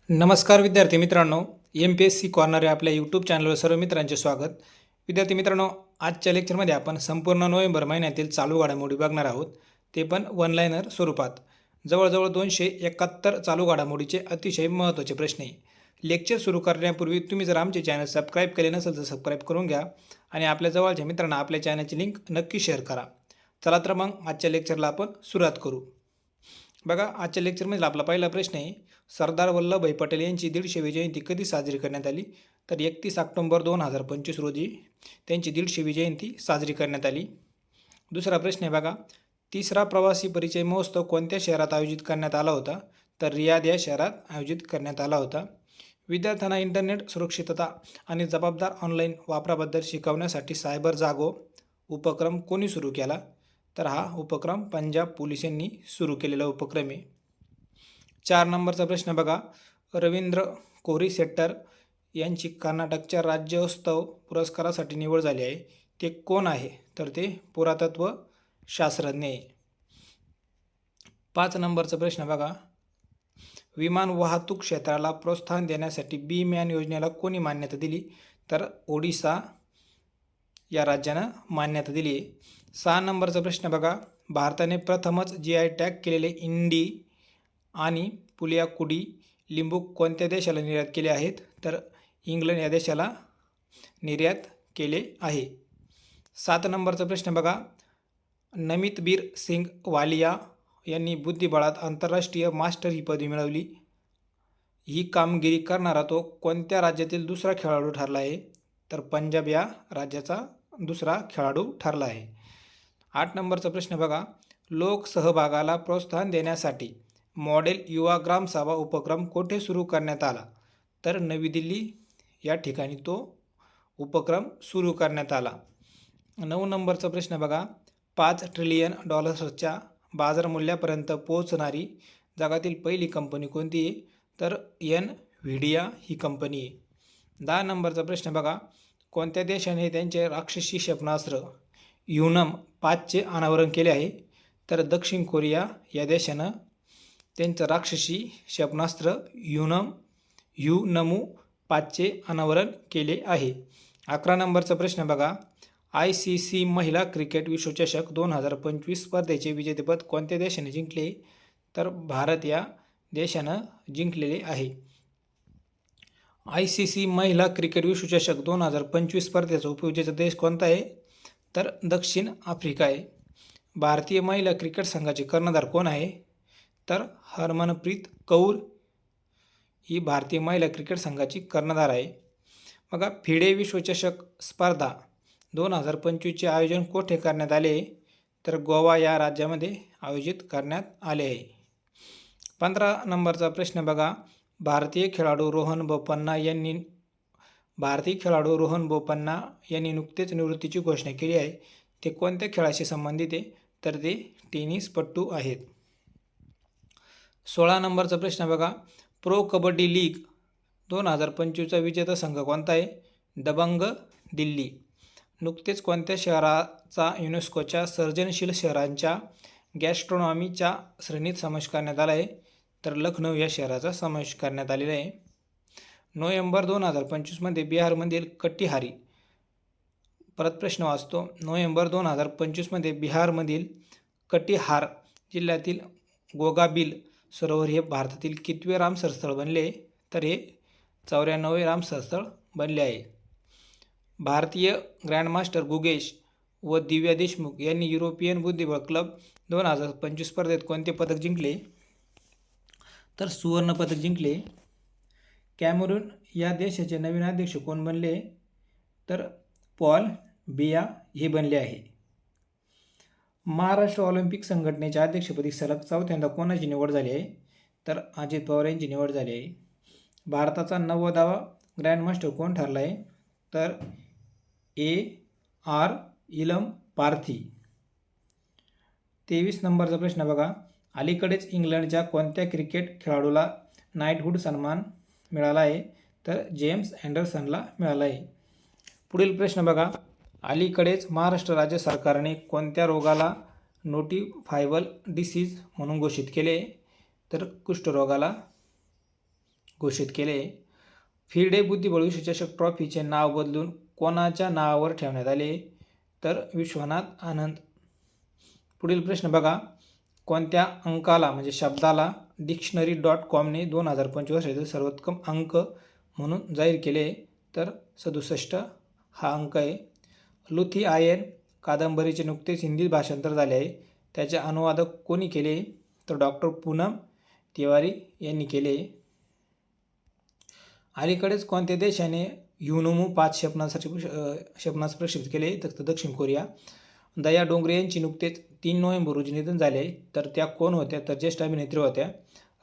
नमस्कार विद्यार्थी मित्रांनो, MPSC कॉर्नर या आपल्या यूट्यूब चॅनलवर सर्व मित्रांचे स्वागत. विद्यार्थी मित्रांनो, आजच्या लेक्चरमध्ये आपण संपूर्ण नोव्हेंबर महिन्यातील चालू घडामोडी बघणार आहोत, ते पण वन लाईनर स्वरूपात. जवळजवळ 271 चालू घडामोडीचे अतिशय महत्त्वाचे प्रश्न आहे. लेक्चर सुरू करण्यापूर्वी तुम्ही जर आमचे चॅनल सबस्क्राईब केले नसेल तर सबस्क्राईब करून घ्या आणि आपल्या जवळच्या मित्रांना आपल्या चॅनलची लिंक नक्की शेअर करा. चला तर मग आजच्या लेक्चरला आपण सुरुवात करू. बघा, आजच्या लेक्चरमध्ये आपला पहिला प्रश्न आहे, सरदार वल्लभभाई पटेल यांची 150वी जयंती कधी साजरी करण्यात आली? तर 31 ऑक्टोबर 2025 रोजी त्यांची 150वी जयंती साजरी करण्यात आली. दुसरा प्रश्न आहे बघा, तिसरा प्रवासी परिचय महोत्सव कोणत्या शहरात आयोजित करण्यात आला होता? तर रियाद या शहरात आयोजित करण्यात आला होता. विद्यार्थ्यांना इंटरनेट सुरक्षितता आणि जबाबदार ऑनलाईन वापराबद्दल शिकवण्यासाठी सायबर जागो उपक्रम कोणी सुरू केला? तर हा उपक्रम पंजाब पोलीस यांनी सुरू केलेला उपक्रम आहे. 4 नंबरचा प्रश्न बघा, रवींद्र कोरी सेट्टर यांची कर्नाटकच्या राज्योत्सव पुरस्कारासाठी निवड झाली आहे, ते कोण आहे? तर ते पुरातत्व शास्त्रज्ञ आहे. 5 नंबरचा प्रश्न बघा, विमान वाहतूक क्षेत्राला प्रोत्साहन देण्यासाठी बी मॅन योजनेला कोणी मान्यता दिली? तर ओडिशा या राज्यानं मान्यता दिली आहे. 6 नंबरचा प्रश्न बघा, भारताने प्रथमच GI टॅग केलेले इंडी आणि पुलियाकुडी लिंबू कोणत्या देशाला निर्यात केले आहेत? तर इंग्लंड या देशाला निर्यात केले आहे. 7 नंबरचा प्रश्न बघा, नमितबीर सिंग वालिया यांनी बुद्धिबळात आंतरराष्ट्रीय मास्टर ही पदवी मिळवली. ही कामगिरी करणारा तो कोणत्या राज्यातील दुसरा खेळाडू ठरला आहे? तर पंजाब या राज्याचा दुसरा खेळाडू ठरला आहे. 8 नंबरचा प्रश्न बघा, लोकसहभागाला प्रोत्साहन देण्यासाठी मॉडेल युवा ग्रामसभा उपक्रम कोठे सुरू करण्यात आला? तर नवी दिल्ली या ठिकाणी तो उपक्रम सुरू करण्यात आला. 9 नंबरचा प्रश्न बघा, $5 ट्रिलियन बाजार मूल्यापर्यंत पोहोचणारी जगातील पहिली कंपनी कोणती आहे? तर NVIDIA ही कंपनी आहे. 10 नंबरचा प्रश्न बघा, कोणत्या देशाने त्यांचे राक्षसी क्षेपणास्त्र युनम-5चे अनावरण केले आहे? तर दक्षिण कोरिया या देशानं त्यांचं राक्षसी क्षेपणास्त्र युनमू-5चे अनावरण केले आहे. 11 नंबरचा प्रश्न बघा, ICC महिला क्रिकेट विश्वचषक 2025 स्पर्धेचे विजेतेपद कोणत्या देशाने जिंकले? तर भारत या देशानं जिंकलेले आहे. ICC महिला क्रिकेट विश्वचषक 2025 स्पर्धेचा उपविजेता देश कोणता आहे? तर दक्षिण आफ्रिका आहे. भारतीय महिला क्रिकेट संघाचे कर्णधार कोण आहे? तर हरमनप्रीत कौर ही भारतीय महिला क्रिकेट संघाची कर्णधार आहे. बघा, फिडे विश्वचषक स्पर्धा 2025चे आयोजन कोठे करण्यात आले? तर गोवा या राज्यामध्ये आयोजित करण्यात आले आहे. 15 नंबरचा प्रश्न बघा, भारतीय खेळाडू रोहन बोपन्ना यांनी नुकतेच निवृत्तीची घोषणा केली आहे, ते कोणत्या खेळाशी संबंधित आहे? तर ते टेनिसपटू आहेत. 16 नंबरचा प्रश्न बघा, प्रो कबड्डी लीग 2025चा विजेता संघ कोणता आहे? दबंग दिल्ली. नुकतेच कोणत्या शहराचा युनेस्कोच्या सर्जनशील शहरांच्या गॅस्ट्रोनॉमीच्या श्रेणीत समावेश करण्यात आला आहे? तर लखनौ या शहराचा समावेश करण्यात आलेला आहे. नोव्हेंबर 2025मध्ये बिहारमधील कटिहारी, परत प्रश्न वाचतो, नोव्हेंबर 2025मध्ये बिहारमधील कटिहार जिल्ह्यातील गोगाबिल सरोवर हे भारतातील कितवे रामसर स्थळ बनले? तर हे 94वे रामसर स्थळ बनले आहे. भारतीय ग्रँडमास्टर गुगेश व दिव्या देशमुख यांनी युरोपियन बुद्धिबळ क्लब 2025 स्पर्धेत कोणते पदक जिंकले? तर सुवर्ण पदक जिंकले. कॅमेरून या देशाचे नवीन अध्यक्ष कोण बनले? तर पॉल बिया हे बनले आहे. महाराष्ट्र ऑलिम्पिक संघटनेच्या अध्यक्षपदी सलग चौथ्यांदा कोणाची निवड झाली आहे? तर अजित पवार यांची निवड झाली आहे. भारताचा 90वा ग्रँडमास्टर कोण ठरला आहे? तर AR इलम पार्थी. 23 नंबरचा प्रश्न बघा, अलीकडेच इंग्लंडच्या कोणत्या क्रिकेट खेळाडूला नाईटहूड सन्मान मिळाला आहे? तर जेम्स अँडरसनला मिळाला आहे. पुढील प्रश्न बघा, अलीकडेच महाराष्ट्र राज्य सरकारने कोणत्या रोगाला नोटिफायबल डिसीज म्हणून घोषित केले? तर कुष्ठरोगाला घोषित केले. फिरडे बुद्धिबळ विश्वचषक ट्रॉफीचे नाव बदलून कोणाच्या नावावर ठेवण्यात आले? तर विश्वनाथ आनंद. पुढील प्रश्न बघा, कोणत्या अंकाला म्हणजे शब्दाला dictionary.comने 2025 वर्षातील सर्वोत्तम अंक म्हणून जाहीर केले? तर 67 हा अंक आहे. लुथी आयन कादंबरीचे नुकतेच हिंदी भाषांतर झाले आहे. त्याचे अनुवादक कोणी केले? तर डॉक्टर पूनम तिवारी यांनी केले. अलीकडेच कोणत्या देशाने युनोमू 5 क्षेपणास्त्र प्रक्षेपित केले? तर दक्षिण कोरिया. दया डोंगरे यांची नुकतेच 3 नोव्हेंबर रोजी निधन झाले. तर त्या कोण होत्या? तर ज्येष्ठ अभिनेत्री होत्या.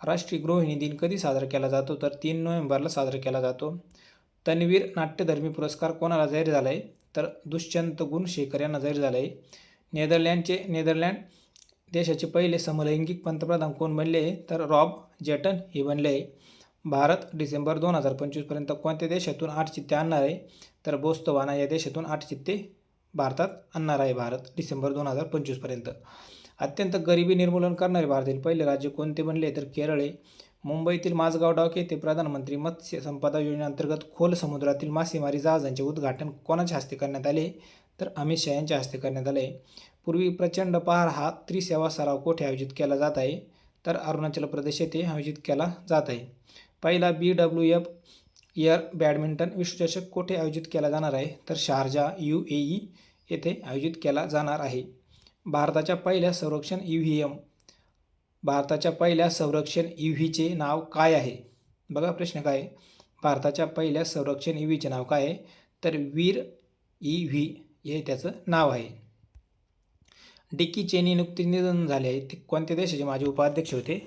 राष्ट्रीय गृहिणी दिन कधी साजरा केला जातो? तर 3 नोव्हेंबरला साजरा केला जातो. तन्वीर नाट्यधर्मी पुरस्कार कोणाला जाहीर झाला आहे? तर दुष्यंत गुणशेखर यांना जाहीर झाला आहे. नेदरलँड देशाचे पहिले समलैंगिक पंतप्रधान कोण बनले? तर रॉब जेटन हे बनले आहे. भारत डिसेंबर 2025 पर्यंत कोणत्या देशातून 8 चित्ते आणणार आहे? तर बोत्सवाना या देशातून 8 चित्ते भारतात आणणार आहे भारत डिसेंबर 2025 पर्यंत. अत्यंत गरिबी निर्मूलन करणारे भारतातील पहिले राज्य कोणते बनले? तर केरळ आहे. मुंबईतील माझगाव डॉक येथे प्रधानमंत्री मत्स्य संपदा योजनेअंतर्गत खोल समुद्रातील मासेमारी जहाजांचे उद्घाटन कोणाच्या हस्ते करण्यात आले? तर अमित शहा यांच्या हस्ते करण्यात आले. पूर्वी प्रचंड पहार हा त्रिसेवा सराव कोठे आयोजित केला जात आहे? तर अरुणाचल प्रदेश येथे आयोजित केला जात आहे. पहिला BWF एअर बॅडमिंटन विश्वचषक कोठे आयोजित केला जाणार आहे? तर शारजा UAE येथे आयोजित केला जाणार आहे. भारताच्या पहिल्या संरक्षण EVचे नाव काय आहे? बघा प्रश्न काय आहे? भारताच्या पहिल्या संरक्षण EVचे नाव काय आहे? तर वीर EV हे त्याचं नाव आहे. डिकी चेनी नुकतीच निधन झाले आहे. ते कोणत्या देशाचे माजी उपाध्यक्ष होते?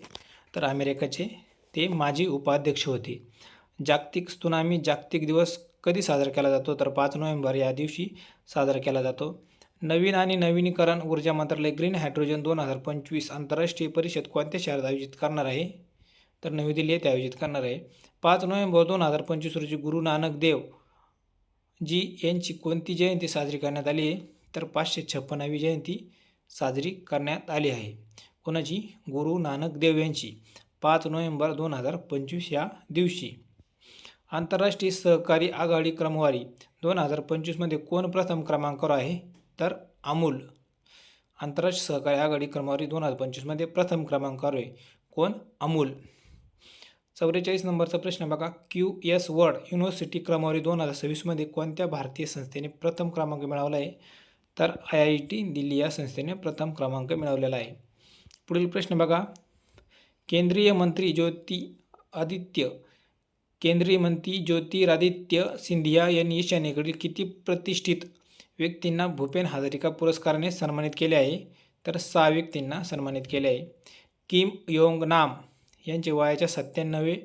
तर अमेरिकेचे ते माजी उपाध्यक्ष होते. जागतिक त्सुनामी जागतिक दिवस कधी साजरा केला जातो? तर 5 नोव्हेंबर या दिवशी साजरा केला जातो. नवीन आणि नवीनीकरण ऊर्जा मंत्रालय ग्रीन हायड्रोजन 2025 आंतरराष्ट्रीय परिषद कोणत्या शहरात आयोजित करणार आहे? तर नवी दिल्ली येथे आयोजित करणार आहे. 5 नोव्हेंबर 2025 रोजी गुरु नानक देव जी यांची कोणती जयंती साजरी करण्यात आली आहे? तर 556वी जयंती साजरी करण्यात आली आहे. कोणाची? गुरु नानक देव यांची 5 नोव्हेंबर 2025 या दिवशी. आंतरराष्ट्रीय सहकारी आघाडी क्रमवारी 2025 मध्ये कोण प्रथम क्रमांकावर आहे? तर अमूल. आंतरराष्ट्रीय सहकारी आघाडी क्रमवारी 2025 मध्ये प्रथम क्रमांकावर आहे. कोण? अमूल. 44 नंबरचा प्रश्न बघा, QS वर्ल्ड युनिव्हर्सिटी क्रमवारी 2026 मध्ये कोणत्या भारतीय संस्थेने प्रथम क्रमांक मिळवला आहे? तर IIT दिल्ली या संस्थेने प्रथम क्रमांक मिळवलेला आहे. पुढील प्रश्न बघा, केंद्रीय मंत्री ज्योतिरादित्य सिंधिया यांनी ईशान्येकडील किती प्रतिष्ठित व्यक्तींना भूपेन हजारिका पुरस्काराने सन्मानित केले आहे? तर 6 व्यक्तींना सन्मानित केले आहे. किम योंग नाम यांचे वयाच्या 97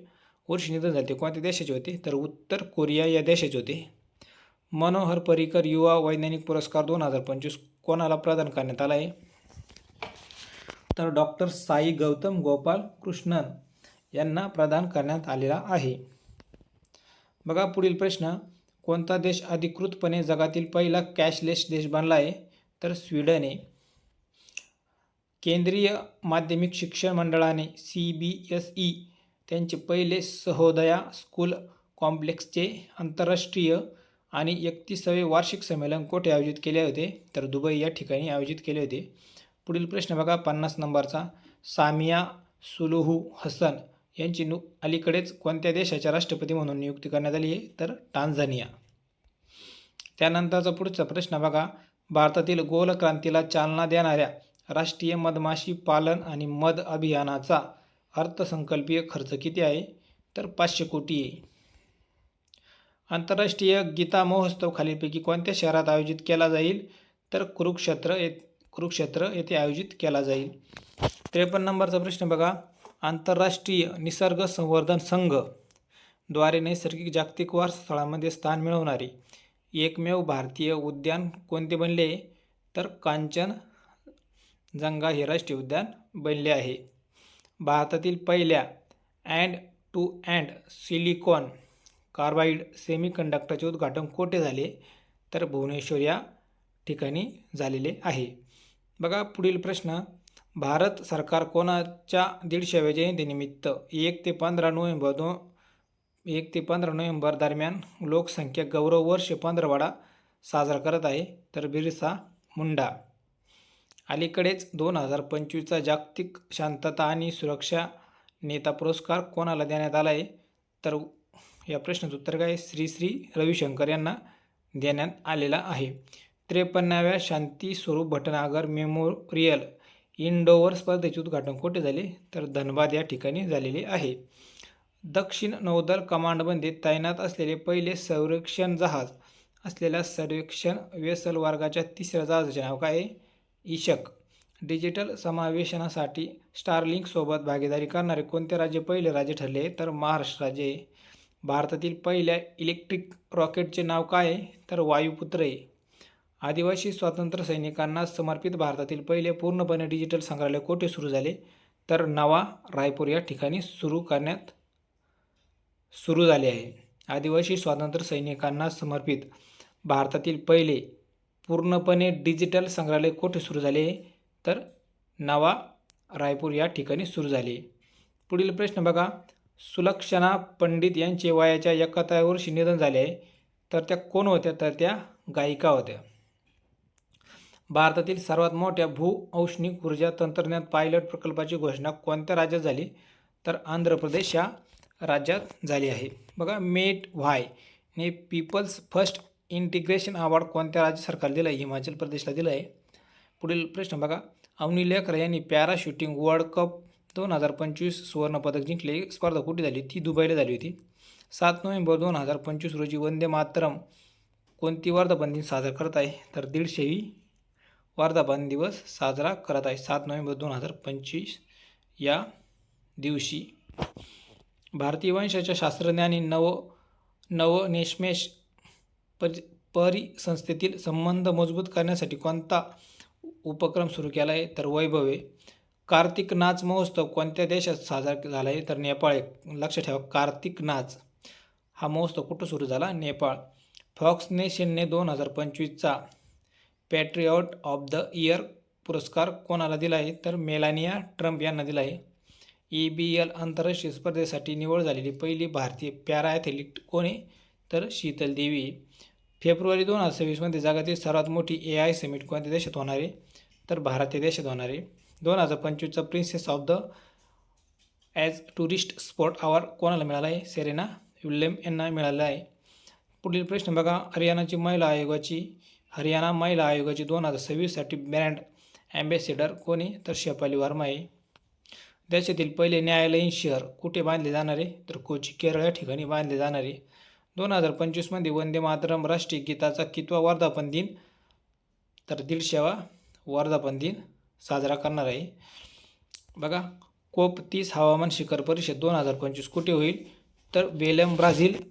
वर्षी निधन झाले. ते कोणत्या देशाचे होते? तर उत्तर कोरिया या देशाचे होते. मनोहर पर्रिकर युवा वैज्ञानिक पुरस्कार 2025 कोणाला प्रदान करण्यात आला आहे? तर डॉक्टर साई गौतम गोपाल कृष्णन यांना प्रदान करण्यात आलेला आहे. बघा पुढील प्रश्न, कोणता देश अधिकृतपणे जगातील पहिला कॅशलेस देश बनला आहे? तर स्वीडन आहे. केंद्रीय माध्यमिक शिक्षण मंडळाने CBSE त्यांचे पहिले सहोदया स्कूल कॉम्प्लेक्सचे आंतरराष्ट्रीय आणि 31वे वार्षिक संमेलन कोठे आयोजित केले होते? तर दुबई या ठिकाणी आयोजित केले होते. पुढील प्रश्न बघा 50 नंबरचा, सामिया सुलुहू हसन यांची अलीकडेच कोणत्या देशाच्या राष्ट्रपती म्हणून नियुक्ती करण्यात आली आहे? तर टांझानिया. त्यानंतरचा पुढचा प्रश्न बघा, भारतातील गोल क्रांतीला चालना देणाऱ्या राष्ट्रीय मधमाशी पालन आणि मध अभियानाचा अर्थसंकल्पीय खर्च किती आहे? तर 500 कोटी आहे. आंतरराष्ट्रीय गीता महोत्सव खालीलपैकी कोणत्या शहरात आयोजित केला जाईल? तर कुरुक्षेत्र येथे आयोजित केला जाईल. 53 नंबरचा प्रश्न बघा, आंतरराष्ट्रीय निसर्ग संवर्धन संघ द्वारे नैसर्गिक जागतिक वारसा स्थळांमध्ये स्थान मिळवणारे एकमेव भारतीय उद्यान कोणते बनले? तर कांचनजंगा हे राष्ट्रीय उद्यान बनले आहे. भारतातील पहिल्या end to end silicon carbide सेमीकंडक्टरचे उद्घाटन कोठे झाले? तर भुवनेश्वर या ठिकाणी झालेले आहे. बघा पुढील प्रश्न, भारत सरकार कोणाच्या 150व्या जयंतीनिमित्त 1 ते 15 नोव्हेंबर 1 ते 15 नोव्हेंबर दरम्यान लोकसंख्या गौरव वर्ष पंधरवडा साजरा करत आहे? तर बिरसा मुंडा. अलीकडेच 2025चा जागतिक शांतता आणि सुरक्षा नेता पुरस्कार कोणाला देण्यात आला आहे? तर या प्रश्नाचं उत्तर काय? श्री श्री रविशंकर यांना देण्यात आलेला आहे. 53व्या शांती स्वरूप भटनागर मेमोरियल इंडोवर स्पर्धेचे उद्घाटन कुठे झाले? तर धनबाद या ठिकाणी झालेले आहे. दक्षिण नौदल कमांडमध्ये तैनात असलेले पहिले सर्वेक्षण जहाज असलेल्या सर्वेक्षण वेसल वर्गाच्या तिसऱ्या जहाजाचे नाव काय आहे? इशक. डिजिटल समावेशनासाठी स्टारलिंक सोबत भागीदारी करणारे कोणते राज्य पहिले राज्य ठरले? तर महाराष्ट्र राज्य आहे. भारतातील पहिल्या इलेक्ट्रिक रॉकेटचे नाव काय आहे? तर वायुपुत्र आहे. आदिवासी स्वातंत्र्य सैनिकांना समर्पित भारतातील पहिले पूर्णपणे डिजिटल संग्रहालय कोठे सुरू झाले? तर नवा रायपूर या ठिकाणी सुरू झाले आहे. आदिवासी स्वातंत्र्य सैनिकांना समर्पित भारतातील पहिले पूर्णपणे डिजिटल संग्रहालय कोठे सुरू झाले? तर नवा रायपूर या ठिकाणी सुरू झाले. पुढील प्रश्न बघा. सुलक्षणा पंडित यांचे वयाच्या 71व्या वर्षी निधन झाले आहे. तर त्या कोण होत्या? तर त्या गायिका होत्या. भारतातील सर्वात मोठ्या भू-औष्णिक ऊर्जा तंत्रज्ञान पायलट प्रकल्पाची घोषणा कोणत्या राज्यात झाली? तर आंध्र प्रदेश या राज्यात झाली आहे. बघा, मेट व्हाय ने पीपल्स फर्स्ट इंटिग्रेशन अवॉर्ड कोणत्या राज्य सरकारला दिला आहे? हिमाचल प्रदेशला दिला आहे. पुढील प्रश्न बघा. अवनी लेखरा यांनी पॅरा शूटिंग वर्ल्ड कप 2025 सुवर्णपदक जिंकले. स्पर्धा कुठे झाली? ती दुबईला झाली होती. 7 नोव्हेंबर 2025 रोजी वंदे मातरम कोणती वर्धापन दिन साजरा करत आहे? तर 150वी वर्धापन दिवस साजरा करत आहे 7 नोव्हेंबर 2025 या दिवशी. भारतीय वंशाच्या शास्त्रज्ञांनी नवोन्मेष परिसंस्थेतील संबंध मजबूत करण्यासाठी कोणता उपक्रम सुरू केला आहे? तर वैभव आहे. कार्तिक नाच महोत्सव कोणत्या देशात साजरा झाला आहे? तर नेपाळ. लक्षात ठेवा, कार्तिक नाच हा महोत्सव कुठं सुरू झाला? नेपाळ. फॉक्स नेशनने 2025चा पॅट्रिऑट ऑफ द इयर पुरस्कार कोणाला दिला आहे? तर मेलानिया ट्रम्प यांना दिला आहे. EBL आंतरराष्ट्रीय स्पर्धेसाठी निवड झालेली पहिली भारतीय पॅरा ॲथलीट कोण आहे? तर शीतल देवी. फेब्रुवारी 2026मध्ये जगातील सर्वात मोठी AI समिट कोणत्या देशात होणार आहे? तर भारत या देशात होणार आहे. 2025चा princess of the Asturias sport award कोणाला मिळाला आहे? सेरेना विल्यम्स यांना मिळाला आहे. पुढील प्रश्न बघा. हरियाणा महिला आयोगाची 2026साठी ब्रँड ॲम्बॅसेडर कोण आहे? तर शेफाली वर्मा आहे. देशातील पहिले न्यायालयीन शहर कुठे बांधले जाणार आहे? तर कोची, केरळ या ठिकाणी बांधले जाणार आहे. 2025मध्ये वंदे मातरम राष्ट्रीय गीताचा कितवा वर्धापन दिन? तर 150वा वर्धापन दिन साजरा करणार आहे. बघा, कोप 30 हवामान शिखर परिषद 2025 कुठे होईल? तर बेलम, ब्राझील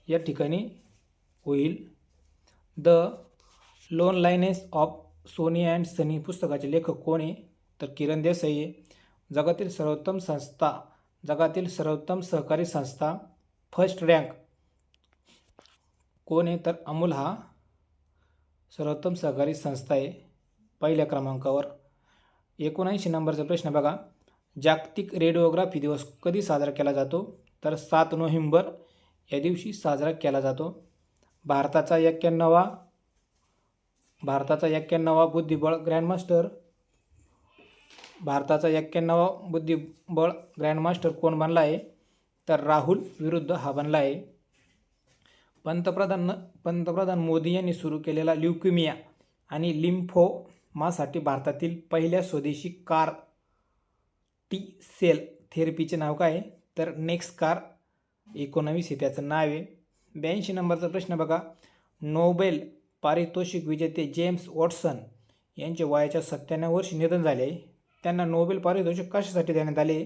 या ठिकाणी होईल. द लोनलाइनेस ऑफ सोनी अँड सनी पुस्तकाचे लेखक कोण आहे? तर किरण देसाई आहे. जगातील सर्वोत्तम सहकारी संस्था फर्स्ट रँक कोण आहे? तर अमूल हा सर्वोत्तम सहकारी संस्था आहे पहिल्या क्रमांकावर. 79 नंबरचा प्रश्न बघा. जागतिक रेडिओग्राफी दिवस कधी साजरा केला जातो? तर 7 नोव्हेंबर या दिवशी साजरा केला जातो. भारताचा 91वा बुद्धिबळ ग्रँडमास्टर कोण बनला आहे? तर राहुल विरुद्ध हा बनला आहे. पंतप्रधान मोदी यांनी सुरू केलेला ल्युकेमिया आणि लिम्फोमासाठी भारतातील पहिल्या स्वदेशी कार टी सेल थेरपीचे नाव काय आहे? तर नेक्सकार 19 हे त्याचं नाव आहे. 82 नंबरचा प्रश्न बघा. नोबेल पारितोषिक विजेते जेम्स वॉटसन यांचे वयाच्या 97 वर्षी निधन झाले आहे. त्यांना नोबेल पारितोषिक कशासाठी देण्यात आले?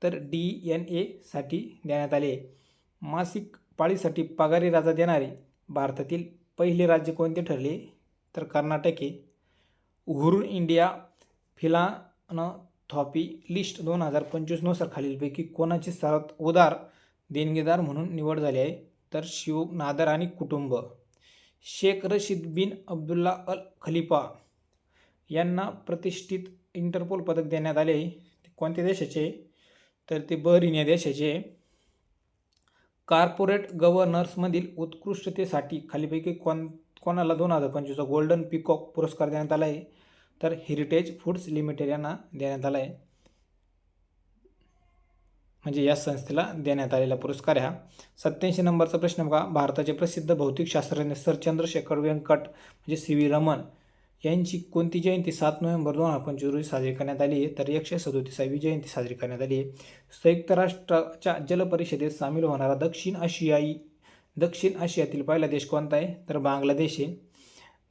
तर DNA साठी देण्यात आले. मासिक पाळीसाठी पगारी रजा देणारे भारतातील पहिले राज्य कोणते ठरले? तर कर्नाटक आहे. हुरून इंडिया फिलानथॉपी लिस्ट 2025 नुसार खालीलपैकी कोणाची सर्वात उदार देणगीदार म्हणून निवड झाली आहे? तर शिव नादर आणि कुटुंब. शेख रशीद बिन अब्दुल्ला अल खलिफा यांना प्रतिष्ठित इंटरपोल पदक देण्यात आले. कोणत्या देशाचे? तर ते बहरीन या देशाचे. कॉर्पोरेट गव्हर्नर्समधील उत्कृष्टतेसाठी खालीपैकी कोणाला 2025चा गोल्डन पिकॉक पुरस्कार देण्यात आला आहे? तर हेरिटेज फूड्स लिमिटेड यांना देण्यात आला आहे, म्हणजे या संस्थेला देण्यात आलेला पुरस्कार आहे हा. 87 नंबरचा प्रश्न बघा. भारताचे प्रसिद्ध भौतिकशास्त्रज्ञ सर चंद्रशेखर वेंकट म्हणजे CV रमन यांची कोणती जयंती 7 नोव्हेंबर 2025 रोजी साजरी करण्यात आली आहे? तर 137वी जयंती साजरी करण्यात आली आहे. संयुक्त राष्ट्राच्या जल परिषदेत सामील होणारा दक्षिण आशियातील पहिला देश कोणता आहे? तर बांगलादेश आहे.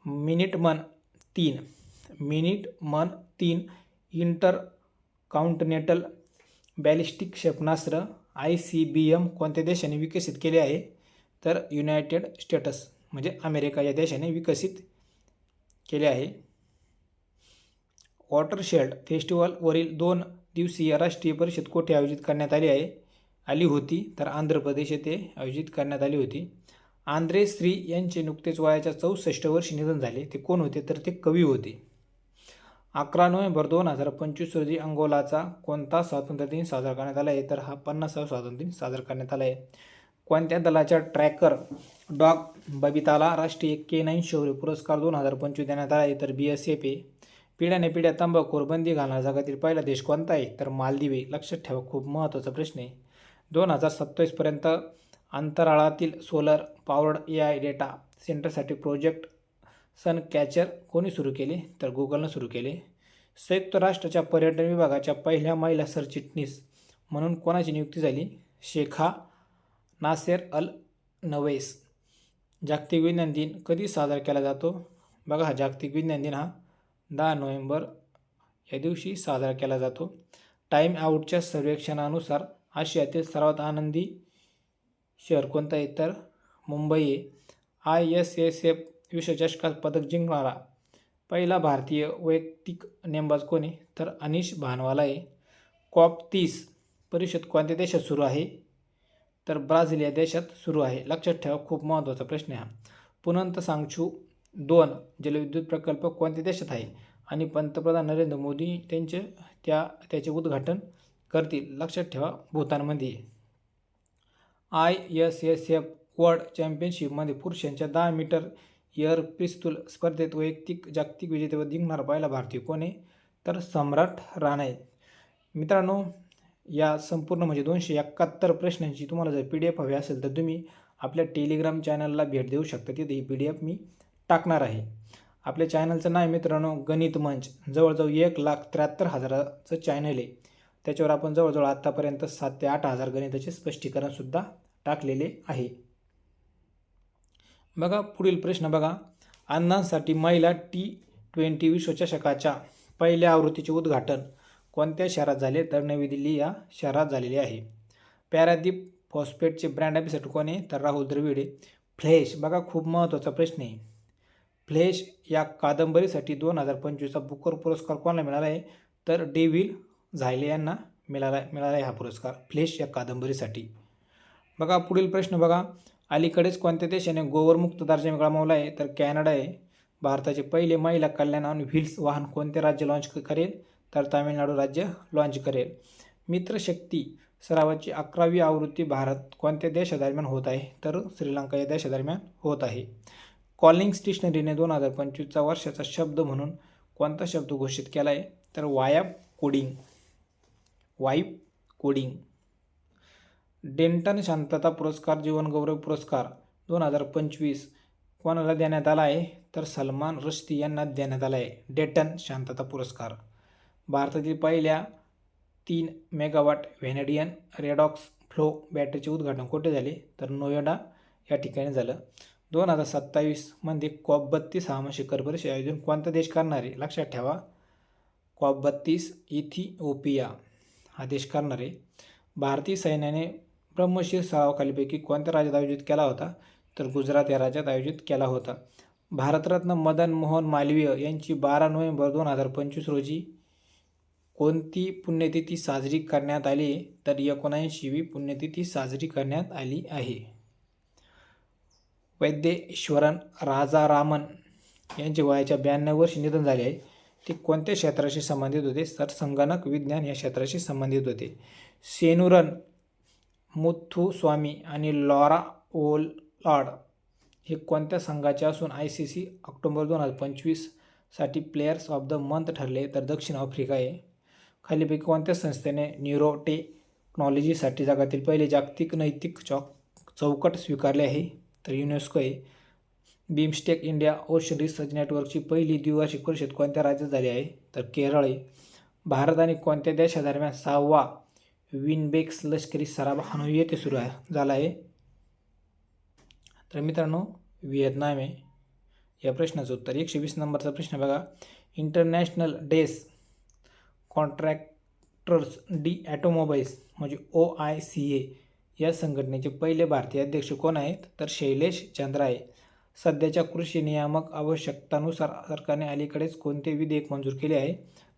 मिनिट मन 3 इंटर कॉन्टिनेंटल बॅलिस्टिक क्षेपणास्त्र ICBM कोणत्या देशाने विकसित केले आहे? तर युनायटेड स्टेट्स म्हणजे अमेरिका या देशाने विकसित केले आहे. वॉटरशेड फेस्टिवलवरील 2 दिवसीय राष्ट्रीय परिषद कोठे आयोजित करण्यात आली होती? तर आंध्र प्रदेश येथे आयोजित करण्यात आली होती. आंद्रे श्री यांचे नुकतेच वयाच्या 64 वर्षी निधन झाले. ते कोण होते? तर ते कवी होते. 11 नोव्हेंबर 2025 रोजी अंगोलाचा कोणता स्वातंत्र्य दिन साजरा करण्यात आला आहे? तर हा 50वा स्वातंत्र्य दिन साजरा करण्यात आला आहे. कोणत्या दलाच्या ट्रॅकर डॉग बबिताला राष्ट्रीय केनाईन शौर्य पुरस्कार 2025 देण्यात आला आहे? तर BSF आहे. पिढ्याने पिढ्या तंबाखूवर बंदी घालणारा जगातील पहिला देश कोणता आहे? तर मालदीव. लक्षात ठेवा, खूप महत्त्वाचा प्रश्न आहे. 2027 पर्यंत अंतराळातील सोलर पॉवर्ड AI डेटा सेंटरसाठी प्रोजेक्ट सन कॅचर कोणी सुरू केले? तर गुगलनं सुरू केले. संयुक्त राष्ट्राच्या पर्यटन विभागाच्या पहिल्या महिला सरचिटणीस म्हणून कोणाची नियुक्ती झाली? शेखा नासेर अल नवैस. जागतिक विज्ञान दिन कधी साजरा केला जातो? बघा, हा जागतिक विज्ञान दिन हा 10 नोव्हेंबर या दिवशी साजरा केला जातो. टाईम आऊटच्या सर्वेक्षणानुसार आशियातील सर्वात आनंदी शहर कोणतं आहे? तर मुंबई आहे. ISSF विश्वचषकात पदक जिंकणारा पहिला भारतीय वैयक्तिक नेमबाज कोण आहे? तर अनिश भानवाला आहे. COP30 परिषद कोणत्या देशात सुरू आहे? तर ब्राझील या देशात सुरू आहे. लक्षात ठेवा, खूप महत्त्वाचा प्रश्न आहे हा. पुनंत सांगछू 2 जलविद्युत प्रकल्प कोणत्या देशात आहे? आणि पंतप्रधान नरेंद्र मोदी त्याचे उद्घाटन करतील. लक्षात ठेवा, भूतानमध्ये. ISSF वर्ल्ड चॅम्पियनशिपमध्ये पुरुषांच्या 10 मीटर एअर पिस्तूल स्पर्धेत वैयक्तिक जागतिक विजेतेपद जिंकणारा पहिला भारतीय कोण आहे? तर सम्राट राणा आहे. मित्रांनो, या संपूर्ण म्हणजे 271 प्रश्नांची तुम्हाला जर PDF हवी असेल तर तुम्ही आपल्या टेलिग्राम चॅनलला भेट देऊ शकता. तिथे ही PDF मी टाकणार आहे. आपल्या चॅनलचं नाव मित्रांनो गणित मंच. जवळजवळ 1,73,000चं चॅनल आहे. त्याच्यावर आपण जवळजवळ आत्तापर्यंत 7,000 ते 8,000 गणिताचे स्पष्टीकरणसुद्धा टाकलेले आहे. बघा, पुढील प्रश्न बघा. अण्णांसाठी महिला T20 विश्वचषकाच्या पहिल्या आवृत्तीचे उद्घाटन कोणत्या शहरात झाले? तर नवी दिल्ली या शहरात झालेले आहे. पॅरादीप फॉस्फेटचे ब्रँड ॲम्बॅसेडर कोण आहे? तर राहुल द्रविड. फ्लॅश, बघा खूप महत्त्वाचा प्रश्न आहे. फ्लॅश या कादंबरीसाठी 2025चा बुकर पुरस्कार कोणाला मिळाला आहे? तर डेव्हिड झायले यांना मिळाला आहे हा पुरस्कार, फ्लॅश या कादंबरीसाठी. बघा, पुढील प्रश्न बघा. अलीकडेच कोणत्या देशाने गोवर मुक्त दर्जा गमावला आहे? तर कॅनडा आहे. भारताचे पहिले महिला कल्याण ऑन व्हील्स वाहन कोणते राज्य लॉन्च करेल? तर तामिळनाडू राज्य लॉन्च करेल. मित्रशक्ती सरावाची 11वी आवृत्ती भारत कोणत्या देशादरम्यान होत आहे? तर श्रीलंका या देशादरम्यान होत आहे. कॉलिंग स्टेशनरीने 2025चा वर्षाचा शब्द म्हणून कोणता शब्द घोषित केला आहे? तर वाइब कोडिंग. डेंटन शांतता पुरस्कार जीवनगौरव पुरस्कार 2025 कोणाला देण्यात आला आहे? तर सलमान रुश्दी यांना देण्यात आला आहे डेंटन शांतता पुरस्कार. भारतातील पहिल्या 3 मेगावॅट व्हॅनेडियन रेडॉक्स फ्लो बॅटरीचे उद्घाटन कुठे झाले? तर नोएडा या ठिकाणी झालं. 2027मध्ये COP32 हवामान शिखर परिषद आयोजन कोणता देश करणार आहे? लक्षात ठेवा, COP32 इथिओपिया हा देश करणार आहे. भारतीय सैन्याने ब्रह्मशीर सरावाखालीपैकी कोणत्या राज्यात आयोजित केला होता? तर गुजरात या राज्यात आयोजित केला होता. भारतरत्न मदन मोहन मालवीय यांची 12 नोव्हेंबर 2025 रोजी कोणती पुण्यतिथी साजरी करण्यात आली? तर 79वी पुण्यतिथी साजरी करण्यात आली आहे. वैद्येश्वरन राजारामन यांचे वयाच्या 92 वर्षी निधन झाले आहे. ते कोणत्या क्षेत्राशी संबंधित होते? तर संगणक विज्ञान या क्षेत्राशी संबंधित होते. सेनुरन मुथुस्वामी आणि लॉरा ओलार्ड हे कोणत्या संघाचे असून ICC ऑक्टोबर 2025 साठी प्लेयर्स ऑफ द मंथ ठरले? तर दक्षिण आफ्रिका आहे. खालीपैकी कोणत्या संस्थेने न्यूरो टेक्नॉलॉजीसाठी जगातील पहिले जागतिक नैतिक चौकट स्वीकारले आहे? तर युनेस्को आहे. बिमस्टेक इंडिया ओशन रिसर्च नेटवर्कची पहिली द्विवार्षिक परिषद कोणत्या राज्यात झाली आहे? तर केरळ आहे. भारत आणि कोणत्या देशादरम्यान 6वा विनबेक्स लष्करी सराव हनोई येथे सुरू झाला आहे? तर मित्रांनो व्हिएतनाम आहे. या प्रश्नाचं उत्तर 120 नंबरचा प्रश्न बघा. इंटरनॅशनल डेस कॉन्ट्रॅक्टर्स डी ऑटोमोबाईल्स म्हणजे OICA या संघटनेचे पहिले भारतीय अध्यक्ष कोण आहेत? तर शैलेश चंद्रा आहे. सध्याच्या कृषी नियामक आवश्यकतानुसार सरकारने अलीकडेच कोणते विधेयक मंजूर केले आहे?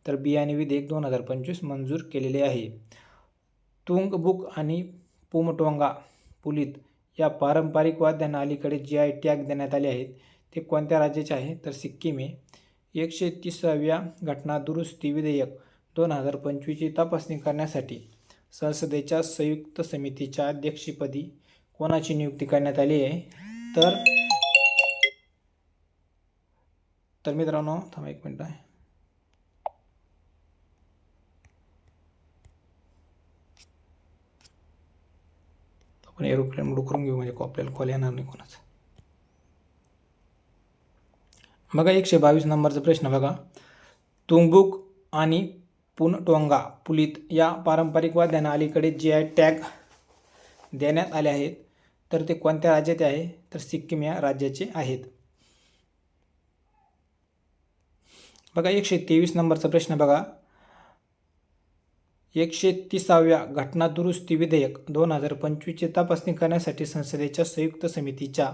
तर बियाणे विधेयक 2025 मंजूर केलेले आहे. तुंगबुक आणि पुमटोंगा पुलित या पारंपरिक वाद्यांना अलीकडे GI टॅग देण्यात आले आहेत. ते कोणत्या राज्याचे आहे? तर सिक्कीम आहे. 130व्या घटना दुरुस्ती विधेयक 2025ची तपासणी करण्यासाठी संसदेच्या संयुक्त समितीच्या अध्यक्षपदी कोणाची नियुक्ती करण्यात आली आहे? तर मित्रांनो थांबा एक मिनिट आहे. आपण एरोप्लेन मोड करून घेऊ म्हणजे आपल्याला कॉल येणार नाही कोणाचा. बघा 122 नंबरचा प्रश्न बघा. तुंगबुक आणि पुनटोंगा पुलित या पारंपरिक वाद्यांना अलीकडे GI टॅग देण्यात आले आहेत. तर ते कोणत्या राज्याचे आहे? तर सिक्कीम या राज्याचे आहेत. बघा 123 नंबरचा प्रश्न बघा. 130व्या घटना दुरुस्ती विधेयक 2025ची तपासणी करण्यासाठी संसदेच्या संयुक्त समितीच्या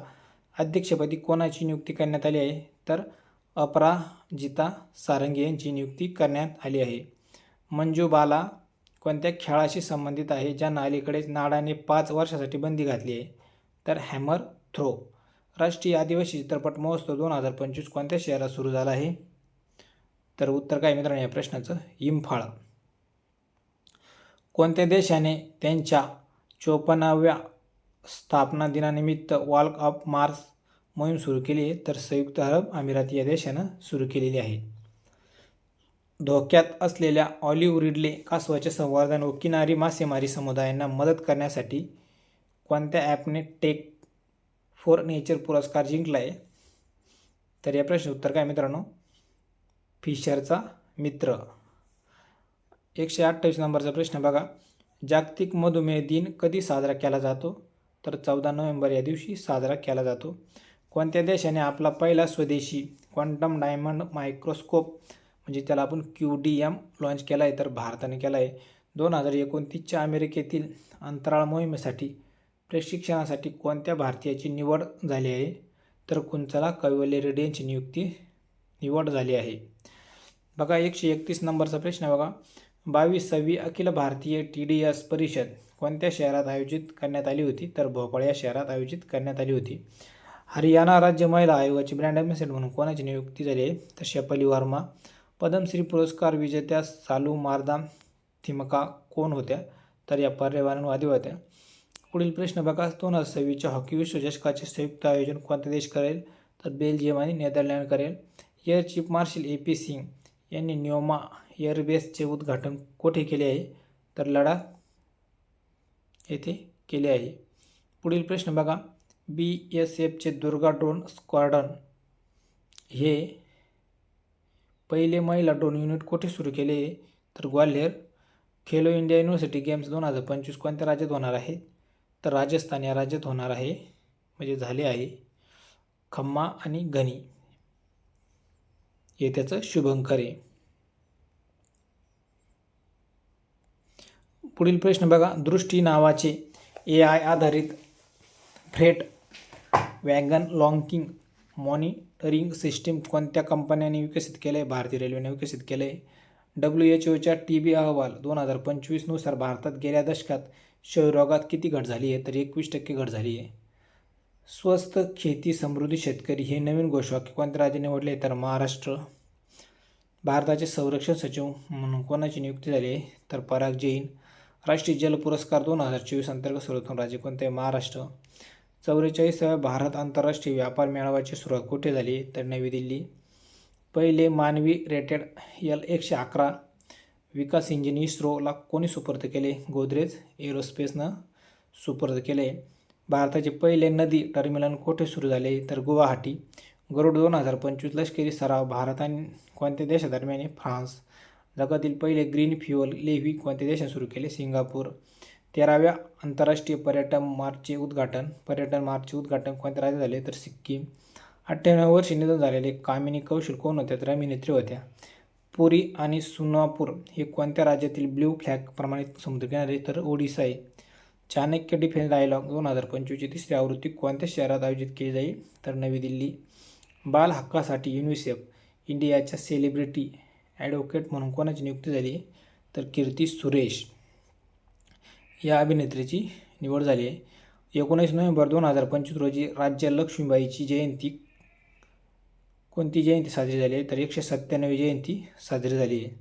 अध्यक्षपदी कोणाची नियुक्ती करण्यात आली आहे? तर अपराजिता सारंगी यांची नियुक्ती करण्यात आली आहे. मंजू बाला कोणत्या खेळाशी संबंधित आहे ज्यांना अलीकडेच नाडाने 5 वर्षासाठी बंदी घातली आहे? तर हॅमर थ्रो. राष्ट्रीय आदिवासी चित्रपट महोत्सव 2025 कोणत्या शहरात सुरू झाला आहे? तर उत्तर काय मित्रांनो या प्रश्नाचं? इम्फाळ. कोणत्या देशाने त्यांच्या 54व्या स्थापना दिनानिमित्त वॉक ऑफ मार्स मोहीम सुरू केली आहे? तर संयुक्त अरब अमिरात या देशानं सुरू केलेली आहे. धोक्यात असलेल्या ऑलिव्ह रिडले कासवाचे संवर्धन व किनारी मासेमारी समुदायांना मदत करण्यासाठी कोणत्या ॲपने टेक फॉर नेचर पुरस्कार जिंकला आहे? तर या प्रश्न उत्तर काय मित्रांनो? फिशरचा मित्र. 128 नंबरचा प्रश्न बघा. जागतिक मधुमेह दिन कधी साजरा केला जातो? तर 14 नोव्हेंबर या दिवशी साजरा केला जातो. कोणत्या देशाने आपला पहिला स्वदेशी क्वांटम डायमंड मायक्रोस्कोप म्हणजे त्याला आपण QDM लॉन्च केला आहे? तर भारताने केला आहे. 2029च्या अमेरिकेतील अंतराळ मोहिमेसाठी प्रशिक्षणासाठी कोणत्या भारतीयाची निवड झाली आहे? तर कुंचला कैवल्य रेड्डी यांची निवड झाली आहे. बघा 131 नंबरचा प्रश्न बघा. 22वी अखिल भारतीय TDS परिषद कोणत्या शहरात आयोजित करण्यात आली होती? तर भोपाळ या शहरात आयोजित करण्यात आली होती. हरियाणा राज्य महिला आयोगाची ब्रँड ॲम्बॅसेडर म्हणून कोणाची नियुक्ती झाली आहे? तर शेफाली वर्मा. पद्मश्री पुरस्कार विजेत्या सालू मारदाम थिमका कोण होत्या? तर या पर्यावरणवादी होत्या. पुढील प्रश्न बघा. 2026च्या हॉकी विश्वचषकाचे संयुक्त आयोजन कोणता देश करेल? तर बेल्जियम आणि नेदरलँड करेल. Air chief marshal AP Singh यांनी न्योमा एअरबेसचे उद्घाटन कोठे केले आहे? तर लडाख येथे केले आहे. पुढील प्रश्न बघा. BSFचे दुर्गा ड्रोन स्क्वॉड्रन हे पहिले महिला ड्रोन युनिट कोठे सुरू केले आहे? तर Gwalior. Khelo India university games 2025 कोणत्या राज्यात होणार आहे? तर राजस्थान या राज्यात होणार आहे म्हणजे झाले आहे. खम्मा आणि गणी हे त्याचं शुभंकर आहे. पुढील प्रश्न बघा. दृष्टी नावाचे AI आधारित freight wagon locking monitoring system कोणत्या कंपन्यांनी विकसित केलं आहे? भारतीय रेल्वेने विकसित केलं आहे. WHOच्या TB अहवाल 2025 नुसार भारतात गेल्या दशकात क्षयरोगात किती घट झाली आहे? तर 21% घट झाली आहे. स्वस्त खेती समृद्धी शेतकरी हे नवीन घोषवाक्य कोणत्या राज्याने निवडले? तर महाराष्ट्र. भारताचे संरक्षण सचिव म्हणून कोणाची नियुक्ती झाली आहे? तर पराग जैन. राष्ट्रीय जल पुरस्कार 2024 अंतर्गत सर्वोत्तम राज्य कोणते आहे? महाराष्ट्र. 44व्या भारत आंतरराष्ट्रीय व्यापार मेळाव्याची सुरुवात कुठे झाली? तर नवी दिल्ली. पहिले मानवी रेटेड L-111 विकास इंजिन इस्रोला कोणी सुपूर्द केले? गोदरेज एरोस्पेसनं सुपूर्द केले. भारताचे पहिले नदी टर्मिनल कोठे सुरू झाले? तर गुवाहाटी. गरुड 2025 लष्करी सराव भारत आणि कोणत्या देशादरम्यान? फ्रान्स. जगातील पहिले ग्रीन फ्युअल लेव्ही कोणत्या देशाने सुरू केले? सिंगापूर. 13व्या आंतरराष्ट्रीय पर्यटन मार्चचे उद्घाटन कोणत्या राज्यात झाले? तर सिक्कीम. 98व्या वर्षी निधन झालेले कामिनी कौशल कोण होत्या? तर अभिनेत्री होत्या. पुरी आणि सुनापूर हे कोणत्या राज्यातील ब्ल्यू फ्लॅग प्रमाणित समुद्रकिनारे? तर ओडिशा आहे. चाणक्य डिफेन्स डायलॉग 2025ची तिसरी आवृत्ती कोणत्या शहरात आयोजित केली जाईल? तर नवी दिल्ली. बाल हक्कासाठी युनिसेफ इंडियाच्या सेलिब्रिटी ॲडव्होकेट म्हणून कोणाची नियुक्ती झाली? तर कीर्ती सुरेश या अभिनेत्रीची निवड झाली आहे. 19 नोव्हेंबर 2025 रोजी राज्य लक्ष्मीबाईची जयंती कोणती जयंती साजरी झाली आहे? तर 197वी जयंती साजरी झाली आहे.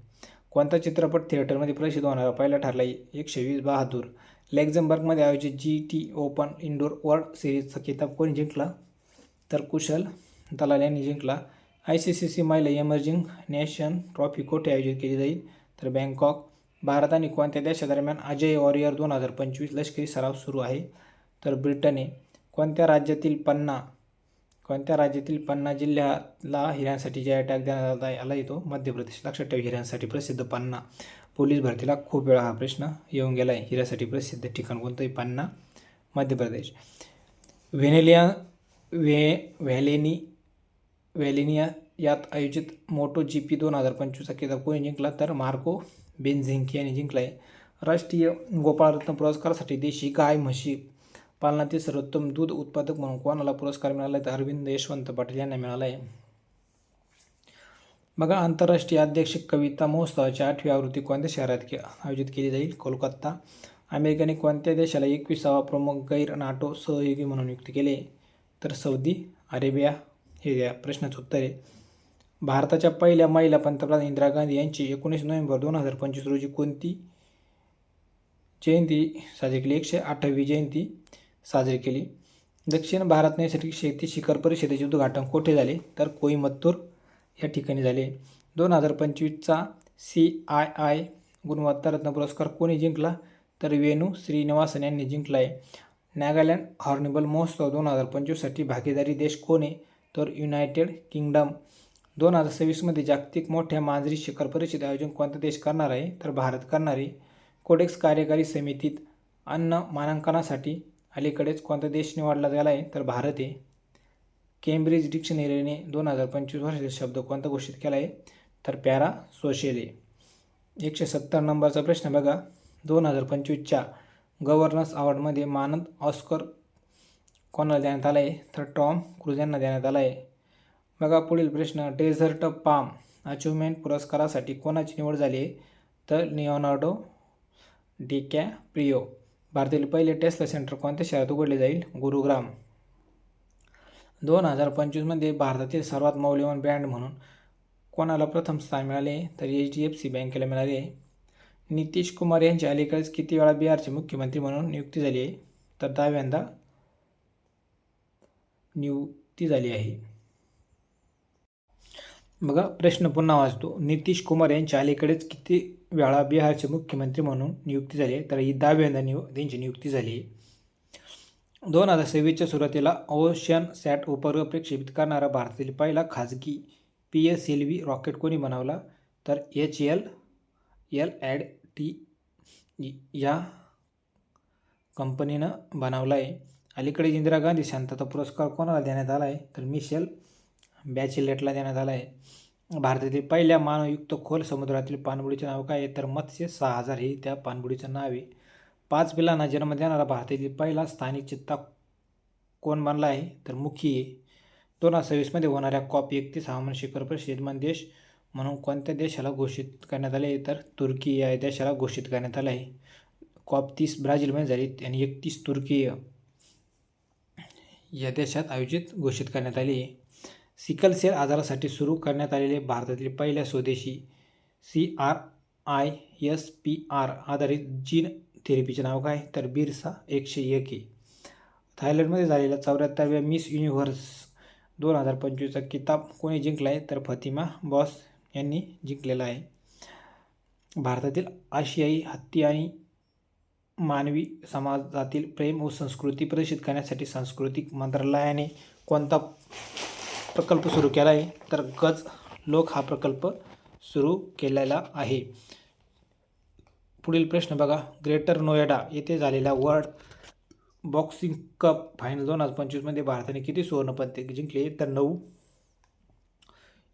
कोणता चित्रपट थिएटरमध्ये प्रदर्शित होणारा पहिला ठरला? 120 बहादूर. लक्झेंबर्गमध्ये आयोजित GT ओपन इंडोर वर्ल्ड सिरीजचा किताब कोणी जिंकला? तर कुशल दलाल यांनी जिंकला. ICC महिला इमर्जिंग नेशन ट्रॉफी कोठे आयोजित केली जाईल? तर बँकॉक. भारत आणि कोणत्या देशादरम्यान अजय वॉरियर 2025 लष्करी सराव सुरू आहे? तर ब्रिटन आहे. कोणत्या राज्यातील पन्ना जिल्ह्याला हिऱ्यांसाठी जे टॅग देण्यात आला येतो? मध्य प्रदेश. लक्षात ठेवा, हिऱ्यांसाठी प्रसिद्ध पन्ना. पोलीस भरतीला खूप वेळा हा प्रश्न येऊन गेला आहे. हिऱ्यासाठी प्रसिद्ध ठिकाण कोणतंही? पन्ना, मध्य प्रदेश. व्हॅलेनिया यात आयोजित मोटो GP 2025चा किताब कोणी जिंकला? तर मार्को बेंझिंकी यांनी जिंकला आहे. राष्ट्रीय गोपाळरत्न पुरस्कारासाठी देशी गाय म्हशी पालनातील सर्वोत्तम दूध उत्पादक म्हणून कोणाला पुरस्कार मिळाला? तर अरविंद यशवंत पाटील यांना मिळाला आहे. बघा, आंतरराष्ट्रीय अध्यक्ष कविता महोत्सवाची 8वी आवृत्ती कोणत्या शहरात आयोजित केली जाईल? कोलकाता. अमेरिकेने कोणत्या देशाला 21वा प्रमुख गैर नाटो सहयोगी म्हणून नियुक्त केले? तर सौदी अरेबिया. हे या प्रश्नाचं उत्तर आहे. भारताच्या पहिल्या महिला पंतप्रधान इंदिरा गांधी यांची 19 नोव्हेंबर 2025 रोजी कोणती जयंती साजरी केली? 108वी जयंती साजरी केली. दक्षिण भारत नैसर्गिक शेती शिखर परिषदेचे उद्घाटन कोठे झाले? तर कोईम्बतूर या ठिकाणी झाले. 2025चा CII गुणवत्ता रत्न पुरस्कार कोणी जिंकला? तर वेणू श्रीनिवासन यांनी जिंकला आहे. नागालँड हॉर्निबल महोत्सव 2025साठी भागीदारी देश कोण आहे? तर युनायटेड किंगडम. 2026मध्ये जागतिक मोठ्या मांजरी शिखर परिषद आयोजन कोणता देश करणार आहे? तर भारत करणार आहे. कोडेक्स कार्यकारी समितीत अन्न मानांकनासाठी अलीकडेच कोणता देश निवडला गेला आहे? तर भारत आहे. केम्ब्रिज डिक्शनरीने 2025 वर्षाचा शब्द कोणता घोषित केला आहे? तर पॅरा सोशल आहे. 170 नंबरचा प्रश्न बघा. 2025च्या गव्हर्नन्स अवॉर्डमध्ये मानद ऑस्कर कोणाला देण्यात आला आहे? तर टॉम क्रूज यांना देण्यात आला आहे. बघा पुढील प्रश्न. डेझर्ट पाम अचिव्हमेंट पुरस्कारासाठी कोणाची निवड झाली आहे? तर लिओनार्डो डिकॅप्रियो. भारतातील पहिले टेस्ला सेंटर कोणत्या शहरात उघडले जाईल? गुरुग्राम. 2025मध्ये भारतातील सर्वात मौल्यवान ब्रँड म्हणून कोणाला प्रथम स्थान मिळाले? तर HDFC बँकेला मिळाले. नितीश कुमार यांची अलीकडेच किती वेळा बिहारचे मुख्यमंत्री म्हणून नियुक्ती झाली आहे? तर 10व्यांदा नियुक्ती झाली आहे. बघा प्रश्न पुन्हा वाचतो. नितीश कुमार यांच्या अलीकडेच किती वेळा बिहारचे मुख्यमंत्री म्हणून नियुक्ती झाली? तर ही 10व्यांदा त्यांची नियुक्ती झाली. 2026च्या सुरुवातीला ओशन सॅट उपग्रह प्रक्षेपित करणारा भारतातील पहिला खाजगी PSLV रॉकेट कोणी बनवला? तर HAL या कंपनीनं बनवला आहे. अलीकडे इंदिरा गांधी शांतता पुरस्कार कोणाला देण्यात आला आहे? तर मिशेल बॅचेलेटला देण्यात आला आहे. भारतातील पहिल्या मानवयुक्त खोल समुद्रातील पाणबुडीचे नाव काय आहे? तर मत्स्य 6000 हे त्या पाणबुडीचं नाव आहे. 5 पिलांना जन्म देणारा भारतातील पहिला स्थानिक चित्ता कोण बनला आहे? तर मुखी आहे. 2026मध्ये होणाऱ्या COP31 हवामान शिखर परिषदेत देश म्हणून कोणत्या देशाला घोषित करण्यात आले? तर तुर्की या देशाला घोषित करण्यात आले आहे. COP30 ब्राझीलमध्ये झाली आणि 31 तुर्की या देशात आयोजित घोषित करण्यात आली आहे. सिकल सेल आजारासाठी सुरू करण्यात आलेले भारतातील पहिल्या स्वदेशी CRISPR आधारित जीन थेरपीचे नाव काय तर बिरसा 101 आहे. थायलंडमध्ये झालेल्या 74व्या मिस युनिव्हर्स 2025चा किताब कोणी जिंकला आहे तर फतिमा बॉस यांनी जिंकलेला आहे. भारतातील आशियाई हत्ती आणि मानवी समाजातील प्रेम व संस्कृती प्रदर्शित करण्यासाठी सांस्कृतिक मंत्रालयाने कोणता प्रकल्प सुरू केला आहे तर गज लोक हा प्रकल्प सुरू केलेला आहे. पुढील प्रश्न बघा, ग्रेटर नोएडा येथे झालेल्या वर्ल्ड बॉक्सिंग कप फायनल 2025मध्ये भारताने किती सुवर्णपदके जिंकले तर 9.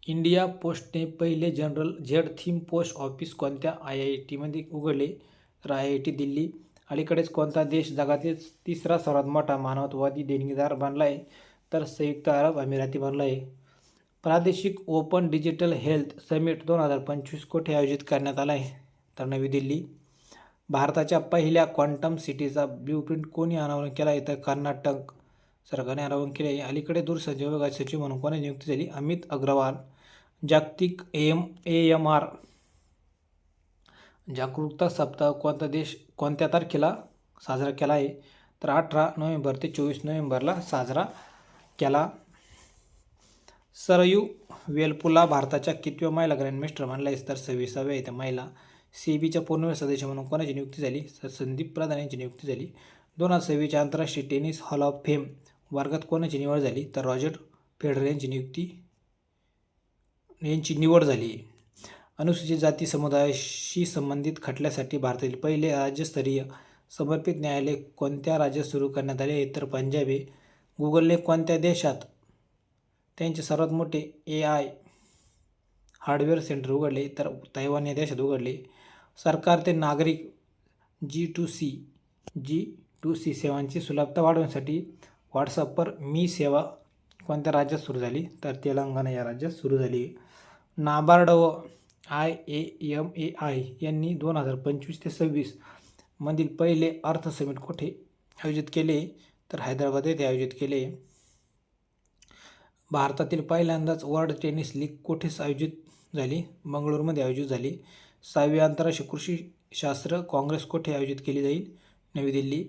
इंडिया पोस्टने पहिले general Z theme post office कोणत्या IIT उघडले तर IIT दिल्ली. अलीकडेच कोणता देश जगातील तिसरा सर्वात मोठा मानवतावादी देणगीदार बनला आहे तर संयुक्त अरब अमिराती बनला आहे. प्रादेशिक ओपन डिजिटल हेल्थ समिट 2025 कोठे आयोजित करण्यात आला आहे तर नवी दिल्ली. भारताच्या पहिल्या क्वांटम सिटीचा ब्ल्यूप्रिंट कोणी अनावरण केला आहे तर कर्नाटक सरकारने अनावरण केले आहे. अलीकडे दूरसंचार विभागाचे सचिव म्हणून कोणाची नियुक्ती झाली अमित अग्रवाल. जागतिक AMR जागरूकता सप्ताह कोणत्या तारखेला साजरा केला आहे तर 18 नोव्हेंबर ते 24 नोव्हेंबरला साजरा केला. सरयू वेलपुला भारताच्या कितव्या महिला ग्रँडमास्टर बनल्या आहेत तर 26व्या येत्या महिला. सेबीच्या पूर्णवेळ सदस्य म्हणून कोणाची नियुक्ती झाली तर संदीप प्रधान यांची नियुक्ती झाली. 2026च्या आंतरराष्ट्रीय टेनिस हॉल ऑफ फेम वर्गात कोणाची निवड झाली तर रॉजर फेडरर यांची निवड झाली. अनुसूचित जाती समुदायाशी संबंधित खटल्यासाठी भारतातील पहिले राज्यस्तरीय समर्पित न्यायालय कोणत्या राज्यात सुरू करण्यात आले आहे तर पंजाब आहे. गुगलने कोणत्या देशात त्यांचे सर्वात मोठे AI हार्डवेअर सेंटर उघडले तर तैवान या देशात उघडले. सरकार ते नागरिक G2C सेवांची सुलभता वाढवण्यासाठी व्हॉट्सअपवर मी सेवा कोणत्या राज्यात सुरू झाली तर तेलंगणा या राज्यात सुरू झाली. नाबार्ड व IAMAI यांनी 2025 ते 26 मधील पहिले अर्थ समिट कोठे आयोजित केले तर हैदराबाद येथे आयोजित केले. भारतातील पहिल्यांदाच वर्ल्ड टेनिस लीग कोठे आयोजित झाली बंगळुरूमध्ये आयोजित झाली. 6वी आंतरराष्ट्रीय कृषी शास्त्र काँग्रेस कोठे आयोजित केली जाईल नवी दिल्ली.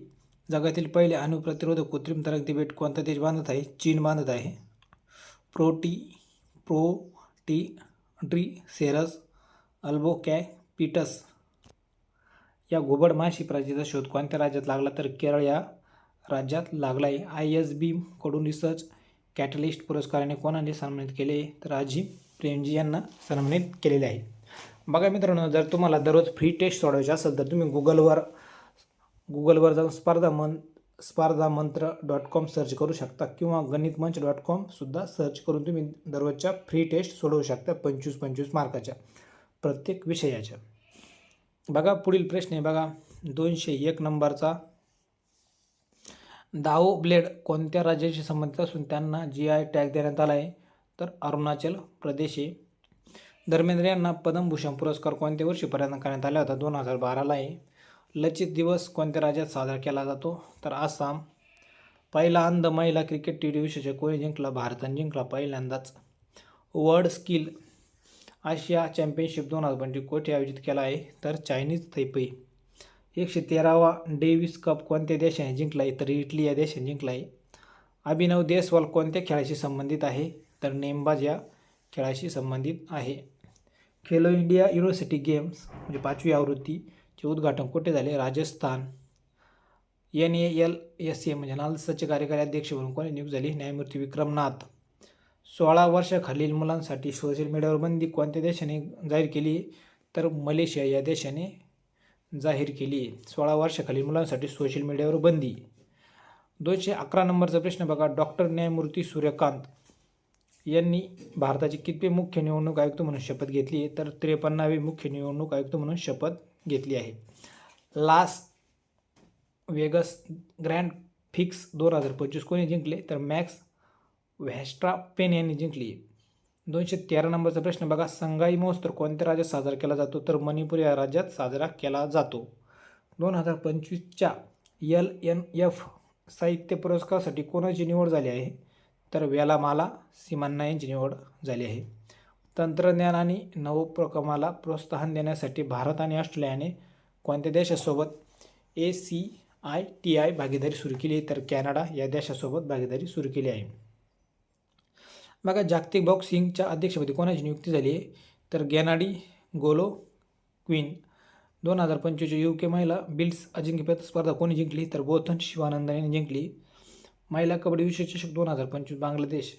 जगातील पहिले अणुप्रतिरोधक कृत्रिम तरंगती बेट कोणता देश बांधत आहे चीन बांधत आहे. प्रोटीट्रिसेरस अल्बोकॅपिटस या घुबड माशी प्रजातीचा शोध कोणत्या राज्यात लागला तर केरळ या राज्यात लागला आहे. ISB कडून रिसर्च कॅटलिस्ट पुरस्काराने कोणाने सन्मानित केले तर राजीव प्रेमजी यांना सन्मानित केलेले आहे. बघा मित्रांनो, जर तुम्हाला दररोज फ्री टेस्ट सोडवायची असेल तर तुम्ही गुगलवर जाऊन स्पर्धामंत्र.com सर्च करू शकता किंवा गणितमंच.com सुद्धा सर्च करून तुम्ही दररोजच्या फ्री टेस्ट सोडवू शकता 25-25 मार्काच्या प्रत्येक विषयाच्या. बघा पुढील प्रश्न आहे बघा 201 नंबरचा. दाओ ब्लेड कोणत्या राज्याशी संबंधित असून त्यांना GI टॅग देण्यात आला आहे तर अरुणाचल प्रदेश आहे. धर्मेंद्र यांना पद्मभूषण पुरस्कार कोणत्या वर्षी प्रदान करण्यात आला होता 2012ला आहे. लचित दिवस कोणत्या राज्यात साजरा केला जातो तर आसाम. पहिला अंध महिला क्रिकेट T20 विश्वचषक कोणी जिंकला भारताने जिंकला पहिल्यांदाच. वर्ल्ड स्किल आशिया चॅम्पियनशिप 2025 कोठे आयोजित केला आहे तर चायनीज तैपै. 113वा डेव्हिस कप कोणत्या देशाने जिंकला आहे तर इटली या देशाने जिंकला आहे. अभिनव देसवाल कोणत्या खेळाशी संबंधित आहे तर नेमबाज या खेळाशी संबंधित आहे. खेलो इंडिया युनिव्हर्सिटी गेम्स म्हणजे 5वी आवृत्तीचे उद्घाटन कुठे झाले राजस्थान. NALSA म्हणजे नालसाचे कार्यकारी अध्यक्ष म्हणून कोणी नियुक्त झाली न्यायमूर्ती विक्रम नाथ. 16 वर्षाखालील मुलांसाठी सोशल मीडियावर बंदी कोणत्या देशाने जाहीर केली तर मलेशिया या देशाने जाहीर केली. 16 वर्षाखालील मुलांसाठी सोशल मीडियावर बंदी. 211 नंबरचा प्रश्न बघा. डॉक्टर न्यायमूर्ती सूर्यकांत यांनी भारताचे कितवे मुख्य निवडणूक आयुक्त म्हणून शपथ घेतली आहे तर 53वे मुख्य निवडणूक आयुक्त म्हणून शपथ घेतली आहे. लास वेगस ग्रँड फिक्स 2025 कोणी जिंकले तर मॅक्स व्हॅस्ट्रापेन यांनी जिंकली. 213 नंबरचा प्रश्न बघा. संगाई महोत्सव कोणत्या राज्यात साजरा केला जातो तर मणिपूर या राज्यात साजरा केला जातो. 2025च्या LNF साहित्य पुरस्कारासाठी कोणाची निवड झाली आहे तर वेलामाला सिमन्ना यांची निवड झाली आहे. तंत्रज्ञान आणि नवोपक्रमाला प्रोत्साहन देण्यासाठी भारत आणि ऑस्ट्रेलियाने कोणत्या देशासोबत ACITI भागीदारी सुरू केली आहे, तर कॅनडा या देशासोबत भागीदारी सुरू केली आहे. बघा, जागतिक बॉक्सिंगच्या अध्यक्षपदी कोणाची नियुक्ती झाली आहे, तर गेनाडी गोलोक्विन. 2025 UK महिला बिल्ड्स अजिंक्यपद स्पर्धा कोणी जिंकली, तर बोथन शिवानंदन यांनी जिंकली. महिला कबड्डी विश्वचषक 2025 बांगलादेश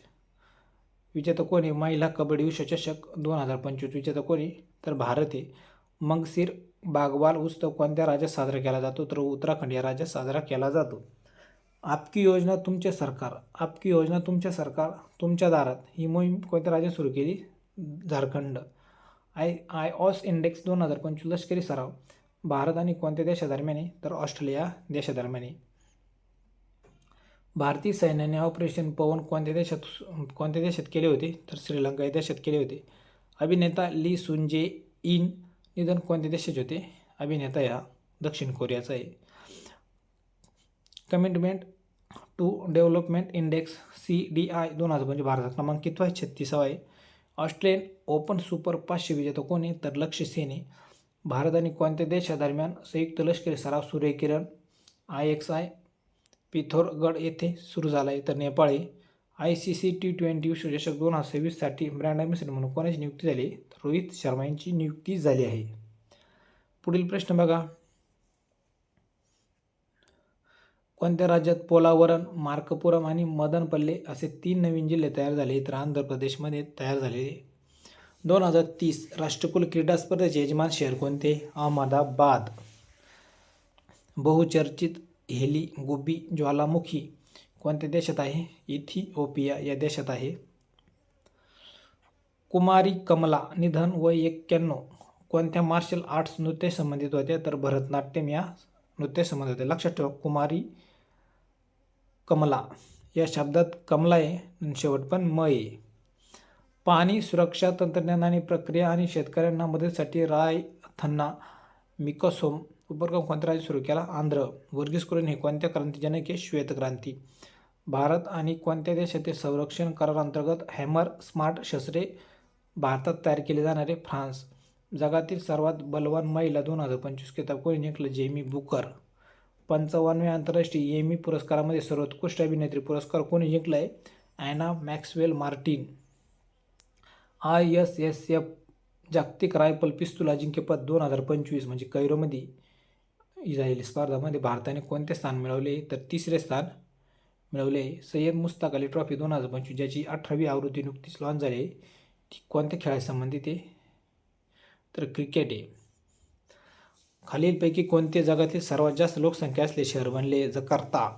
विजेता कोणी, महिला कबड्डी विश्वचषक 2025 विजेता कोणी, तर भारत आहे. मंगसिर बागवाल उत्सव कोणत्या राज्यात साजरा केला जातो, तर उत्तराखंड या राज्यात साजरा केला जातो. आपकी योजना तुमचे सरकार, आपकी योजना तुमचे सरकार तुमच्या दारात ही मोहीम कोणत्या राज्यात सुरू केली, झारखंड. IOS इंडेक्स 2025 लष्करी सराव भारत आणि कोणत्या देशादरम्यान आहे, तर ऑस्ट्रेलिया देशादरम्यान आहे. भारतीय सैन्याने ऑपरेशन पवन कोणत्या देशात केले होते, तर श्रीलंका या देशात केले होते. अभिनेता ली सुन जे इन निधन कोणत्या देशाचे होते, अभिनेता या दक्षिण कोरियाचा आहे. Commitment to development index CDI 2025 भारतात क्रमांक कितवा आहे, 36वा आहे. ऑस्ट्रेलियन ओपन सुपर 500 विजेता कोणी, तर लक्ष्य सेन आहे. भारत आणि कोणत्या देशादरम्यान संयुक्त लष्करी सराव सूर्यकिरण IXI पिथोरगड येथे सुरू झाला आहे, तर नेपाळ आहे. ICC T20 विश्वचषक 2026 साठी ब्रँड ॲम्बॅसेडर म्हणून कोणाची नियुक्ती झाली, तर रोहित शर्मा यांची नियुक्ती झाली आहे. पुढील प्रश्न बघा, कोणत्या राज्यात पोलावरम, मार्कपुरम आणि मदनपल्ले असे 3 नवीन जिल्हे तयार झाले, तर आंध्र प्रदेशमध्ये तयार झालेले. 2030 राष्ट्रकुल क्रीडा स्पर्धेचे यजमान शहर कोणते, अहमदाबाद. बहुचर्चित हेली गुबी ज्वालामुखी कोणत्या देशात आहे, इथिओपिया या देशात आहे. कुमारी कमला निधन वय 91 कोणत्या मार्शल आर्ट्स नृत्य संबंधित होत्या, तर भरतनाट्यम या नृत्य संबंधित होते. लक्षात ठेवा, कुमारी कमला या शब्दात कमला आहे, शेवट पण म आहे. पाणी सुरक्षा तंत्रज्ञान आणि प्रक्रिया आणि शेतकऱ्यांना मदतीसाठी रायथन्ना मिकसोम उपक्रम कोणत्या राज्यात सुरू केला, आंध्र. वर्गीकरण हे कोणत्या क्रांतीजनक आहे, श्वेतक्रांती. भारत आणि कोणत्या देशातील संरक्षण करारांतर्गत हॅमर स्मार्ट शस्त्रे भारतात तयार केले जाणारे, फ्रान्स. जगातील सर्वात बलवान महिला 2025 किताब कोणी जिंकलं, जेमी बुकर. 55व्या आंतरराष्ट्रीय एमी पुरस्कारामध्ये सर्वोत्कृष्ट अभिनेत्री पुरस्कार कोणी जिंकला आहे, ॲना मॅक्सवेल मार्टिन. ISSF जागतिक रायफल पिस्तूल अजिंक्यपद 2025 म्हणजे कैरोमध्ये झालेली स्पर्धामध्ये भारताने कोणते स्थान मिळवले, तर 3रे स्थान मिळवले. सय्यद मुश्ताक अली ट्रॉफी 2025 ज्याची 18वी आवृत्ती नुकतीच लॉन्च झाली आहे, ती कोणत्या खेळाशी संबंधित आहे, तर क्रिकेट आहे. खालीलपैकी कोणते जगातील सर्वात जास्त लोकसंख्या असलेले शहर बनले, जकार्ता.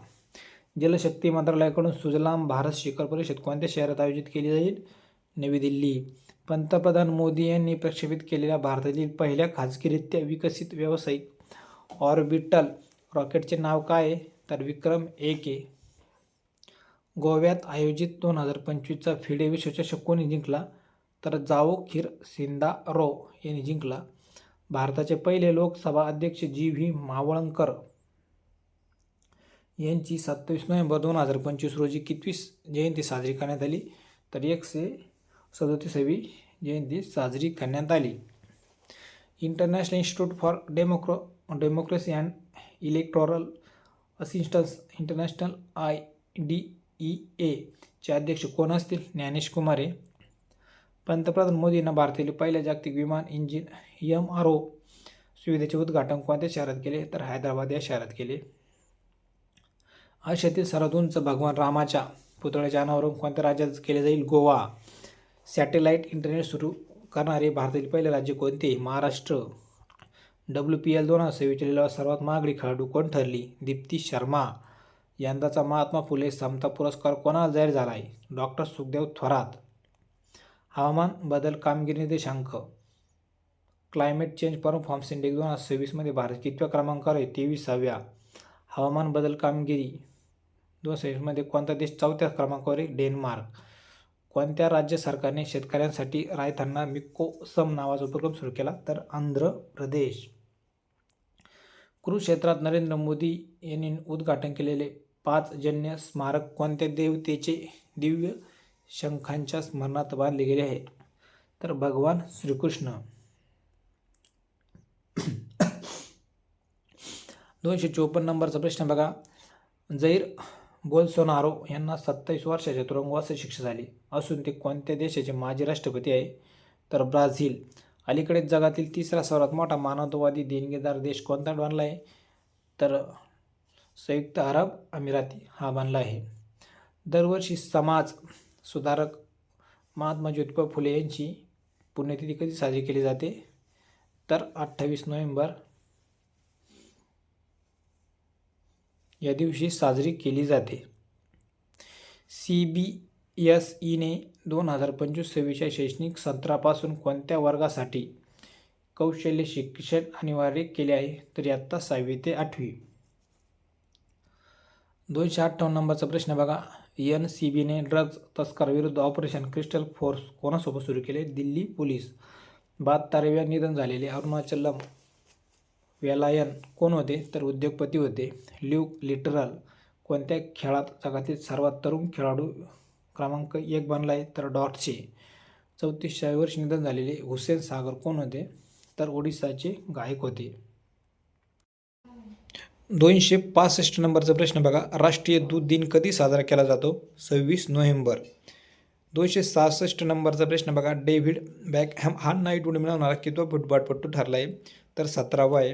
जलशक्ती मंत्रालयाकडून सुजलाम भारत शिखर परिषद कोणत्या शहरात आयोजित केली जाईल, नवी दिल्ली. पंतप्रधान मोदी यांनी प्रक्षेपित केलेल्या भारतातील पहिल्या खाजगीरित्या विकसित व्यावसायिक ऑर्बिटल रॉकेटचे नाव काय आहे, तर विक्रम-1 आहे. गोव्यात आयोजित 2025चा फिडे विश्वचषक कोणी जिंकला, तर जाओखिर सिंदारो यांनी जिंकला. भारताचे पहिले लोकसभा अध्यक्ष GV मावळंकर यांची 27 नोव्हेंबर 2025 रोजी कितवी जयंती साजरी करण्यात आली, तर 137वी जयंती साजरी करण्यात आली. International institute for democracy and electoral assistance international IDEA चे अध्यक्ष कोण असतील, ज्ञानेश कुमार आहे. पंतप्रधान मोदींना भारतातील पहिल्या जागतिक विमान इंजिन MRO सुविधेचे उद्घाटन कोणत्या शहरात केले, तर हैदराबाद या शहरात केले. आशियातील सर्वात उंच भगवान रामाच्या पुतळ्याचे अनावरण कोणत्या राज्यात केले जाईल, गोवा. सॅटेलाइट इंटरनेट सुरू करणारे भारतातील पहिले राज्य कोणते, महाराष्ट्र. WPL 2026 सर्वात महागडी खेळाडू कोण ठरली, दीप्ती शर्मा. यंदाचा महात्मा फुले समता पुरस्कार कोणाला जाहीर झाला आहे, डॉक्टर सुखदेव थोरात. हवामान बदल कामगिरी निर्देशांक क्लायमेट चेंज परफॉर्मन्स इंडेक्स 2026 मध्ये भारत कितव्या क्रमांकावर आहे, 23व्या. हवामान बदल कामगिरी 2026 मध्ये कोणता देश 4थ्या क्रमांकावर आहे, डेन्मार्क. कोणत्या राज्य सरकारने शेतकऱ्यांसाठी रायथन्ना मिकोसम नावाचा उपक्रम सुरू केला, तर आंध्र प्रदेश. कुरुक्षेत्रात नरेंद्र मोदी यांनी उद्घाटन केलेले 5 जन्य स्मारक कोणत्या देवतेचे दिव्य शंखांच्या स्मरणार्थ बांधले गेले आहे, तर भगवान श्रीकृष्ण. 254 नंबरचा प्रश्न बघा. जैर बोल्सोनारो यांना 27 वर्षाच्या तुरुंगवासाची शिक्षा झाली असून ते कोणत्या देशाचे माजी राष्ट्रपती आहे? तर ब्राझील. अलीकडेच जगातील तिसरा सर्वात मोठा मानवतावादी देणगीदार देश कोणता बनला आहे? तर संयुक्त अरब अमिराती हा बनला आहे. दरवर्षी समाज सुधारक महात्मा ज्योतिबा फुले यांची पुण्यतिथी कधी साजरी केली जाते? तर 28 नोव्हेंबर या दिवशी साजरी केली जाते. CBSEने 2025-26 शैक्षणिक सत्रापासून कोणत्या वर्गासाठी कौशल्य शिक्षण अनिवार्य केले आहे? तर इयत्ता 6वी ते 8वी. 258 नंबरचा प्रश्न बघा. NCBने ड्रग्ज तस्कराविरुद्ध ऑपरेशन क्रिस्टल फोर्स कोणासोबत सुरू केले? दिल्ली पोलीस. 72व्या निधन झालेले अरुणाचलम वेलायन कोण होते? तर उद्योगपती होते. ल्यूक लिटरल कोणत्या खेळात जगातील सर्वात तरुण खेळाडू क्रमांक 1 बनला आहे? तर डॉट्सचे. 34व्या वर्षी निधन झालेले हुसेन सागर कोण होते? तर ओडिसाचे गायक होते. 265 नंबरचा प्रश्न बघा. राष्ट्रीय दूध दिन कधी साजरा केला जातो? 26 नोव्हेंबर. 266 नंबरचा प्रश्न बघा. डेव्हिड बॅकहॅम हा नाईटहूड मिळवणारा कितवा फुटबॉलपटू ठरला आहे? तर 17वा आहे.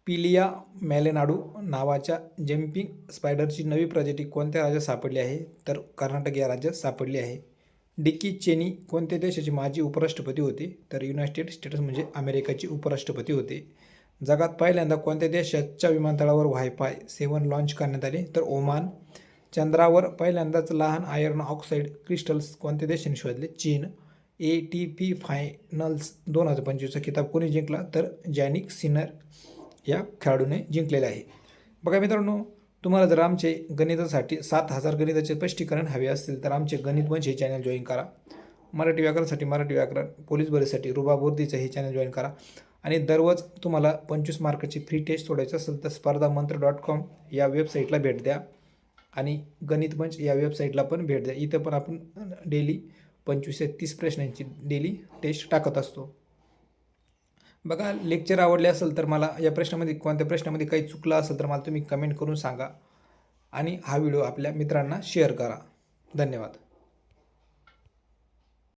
पिलिया मॅलेनाडू नावाच्या जम्पिंग स्पायडरची नवी प्रजाती कोणत्या राज्यात सापडली आहे? तर कर्नाटक या राज्यात सापडली आहे. डिकी चेनी कोणत्या देशाचे माजी उपराष्ट्रपती होते? तर युनायटेड स्टेट्स म्हणजे अमेरिकेचे उपराष्ट्रपती होते. जगात पहिल्यांदा कोणत्या देशाच्या विमानतळावर वायफाय 7 लॉन्च करण्यात आले? तर ओमान. चंद्रावर पहिल्यांदाच लहान आयर्न ऑक्साईड क्रिस्टल्स कोणत्या देशाने शोधले? चीन. ATP फायनल्स 2025चा किताब कोणी जिंकला? तर जॅनिक सिनर या खेळाडूने जिंकलेले आहे. बघा मित्रांनो, तुम्हाला जर आमचे गणितासाठी 7000 गणिताचे स्पष्टीकरण हवे असतील तर आमचे गणित वंश हे चॅनल जॉईन करा. मराठी व्याकरणासाठी मराठी व्याकरण, पोलीस भरतीसाठी रुबाब उर्दीचं हे चॅनल जॉईन करा. आणि दररोज तुम्हाला 25 मार्काची फ्री टेस्ट सोडायचं असेल तर स्पर्धामंत्र.com या वेबसाईटला भेट द्या आणि गणित मंच या वेबसाईटला पण भेट द्या. इथं पण आपण डेली 25 ते 30 प्रश्नांची डेली टेस्ट टाकत असतो. बघा, लेक्चर आवडले असेल तर मला या प्रश्नामध्ये कोणत्या प्रश्नामध्ये काही चुकलं असेल तर मला तुम्ही कमेंट करून सांगा आणि हा व्हिडिओ आपल्या मित्रांना शेअर करा. धन्यवाद.